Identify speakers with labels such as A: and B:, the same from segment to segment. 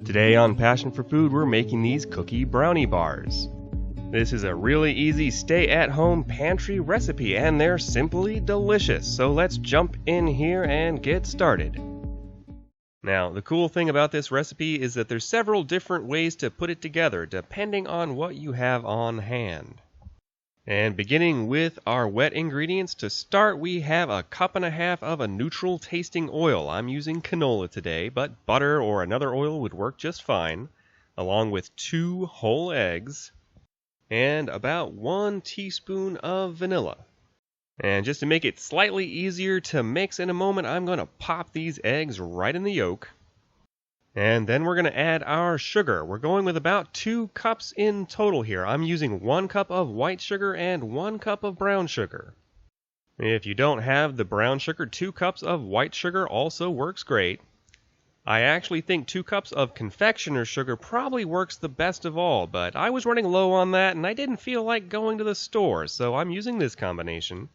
A: Today on Passion for Food, we're making these cookie brownie bars. This is a really easy stay-at-home pantry recipe, and they're simply delicious. So let's jump in here and get started. Now, the cool thing about this recipe is that there's several different ways to put it together, depending on what you have on hand. And beginning with our wet ingredients, to start we have a cup and a half of a neutral tasting oil. I'm using canola today, but butter or another oil would work just fine, along with 2 whole eggs, and about 1 teaspoon of vanilla. And just to make it slightly easier to mix in a moment, I'm going to pop these eggs right in the yolk. And then we're going to add our sugar. We're going with about 2 cups in total here. I'm using 1 cup of white sugar and 1 cup of brown sugar. If you don't have the brown sugar, 2 cups of white sugar also works great. I actually think 2 cups of confectioner's sugar probably works the best of all, but I was running low on that and I didn't feel like going to the store, so I'm using this combination.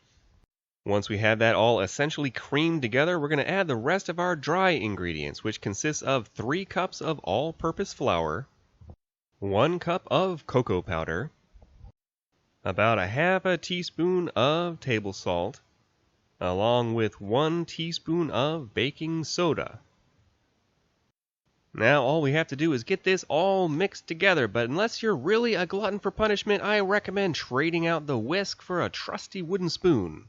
A: Once we have that all essentially creamed together, we're going to add the rest of our dry ingredients, which consists of 3 cups of all-purpose flour, 1 cup of cocoa powder, about a half a teaspoon of table salt, along with 1 teaspoon of baking soda. Now all we have to do is get this all mixed together, but unless you're really a glutton for punishment, I recommend trading out the whisk for a trusty wooden spoon,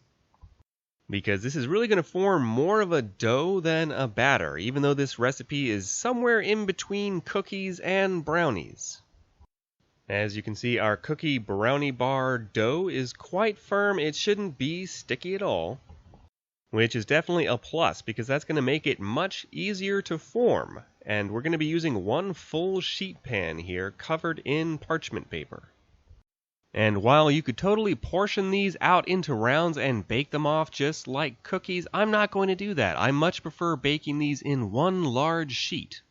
A: because this is really going to form more of a dough than a batter, even though this recipe is somewhere in between cookies and brownies. As you can see, our cookie brownie bar dough is quite firm. It shouldn't be sticky at all, which is definitely a plus because that's going to make it much easier to form. And we're going to be using 1 full sheet pan here covered in parchment paper. And while you could totally portion these out into rounds and bake them off just like cookies, I'm not going to do that. I much prefer baking these in 1 large sheet.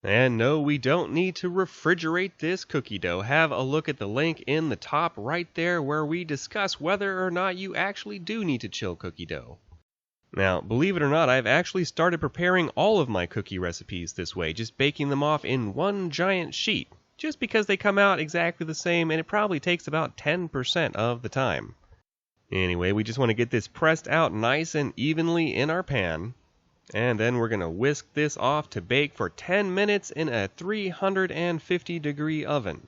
A: And no, we don't need to refrigerate this cookie dough. Have a look at the link in the top right there where we discuss whether or not you actually do need to chill cookie dough. Now, believe it or not, I've actually started preparing all of my cookie recipes this way, just baking them off in 1 giant sheet. Just because they come out exactly the same, and it probably takes about 10% of the time. Anyway, we just want to get this pressed out nice and evenly in our pan, and then we're going to whisk this off to bake for 10 minutes in a 350-degree oven.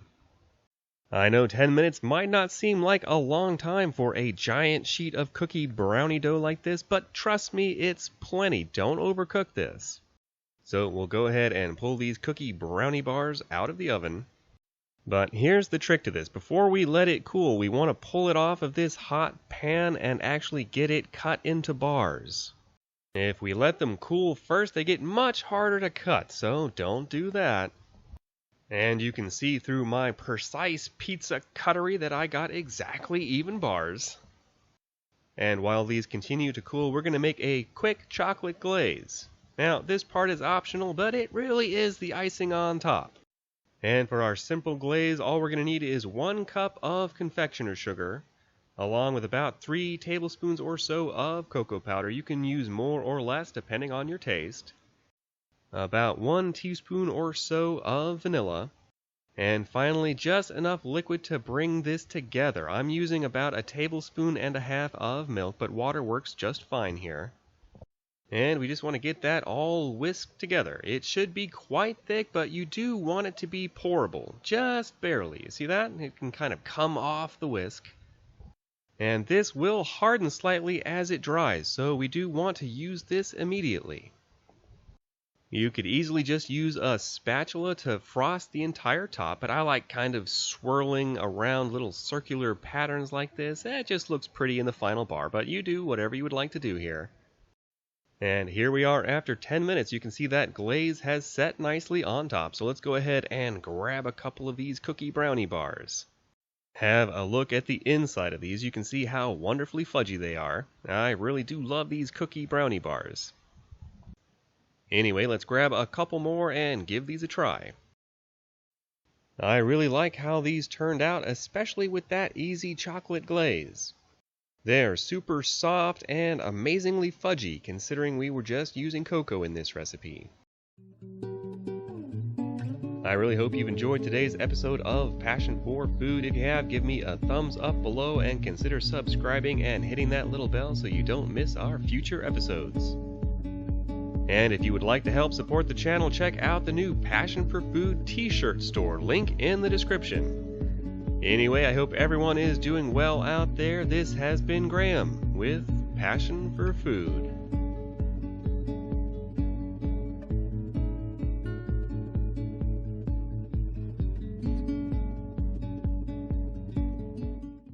A: I know 10 minutes might not seem like a long time for a giant sheet of cookie brownie dough like this, but trust me, it's plenty. Don't overcook this. So we'll go ahead and pull these cookie brownie bars out of the oven. But here's the trick to this. Before we let it cool, we want to pull it off of this hot pan and actually get it cut into bars. If we let them cool first, they get much harder to cut, so don't do that. And you can see through my precise pizza cuttery that I got exactly even bars. And while these continue to cool, we're going to make a quick chocolate glaze. Now, this part is optional, but it really is the icing on top. And for our simple glaze, all we're going to need is 1 cup of confectioner's sugar, along with about 3 tablespoons or so of cocoa powder. You can use more or less depending on your taste. About 1 teaspoon or so of vanilla. And finally, just enough liquid to bring this together. I'm using about 1.5 tablespoons of milk, but water works just fine here. And we just want to get that all whisked together. It should be quite thick, but you do want it to be pourable, just barely. You see that? It can kind of come off the whisk. And this will harden slightly as it dries, so we do want to use this immediately. You could easily just use a spatula to frost the entire top, but I like kind of swirling around little circular patterns like this. It just looks pretty in the final bar, but you do whatever you would like to do here. And here we are after 10 minutes. You can see that glaze has set nicely on top. So let's go ahead and grab a couple of these cookie brownie bars. Have a look at the inside of these. You can see how wonderfully fudgy they are. I really do love these cookie brownie bars. Anyway, let's grab a couple more and give these a try. I really like how these turned out, especially with that easy chocolate glaze. They're super soft and amazingly fudgy, considering we were just using cocoa in this recipe. I really hope you've enjoyed today's episode of Passion for Food. If you have, give me a thumbs up below and consider subscribing and hitting that little bell so you don't miss our future episodes. And if you would like to help support the channel, check out the new Passion for Food t-shirt store, link in the description. Anyway, I hope everyone is doing well out there. This has been Graham with Passion for Food.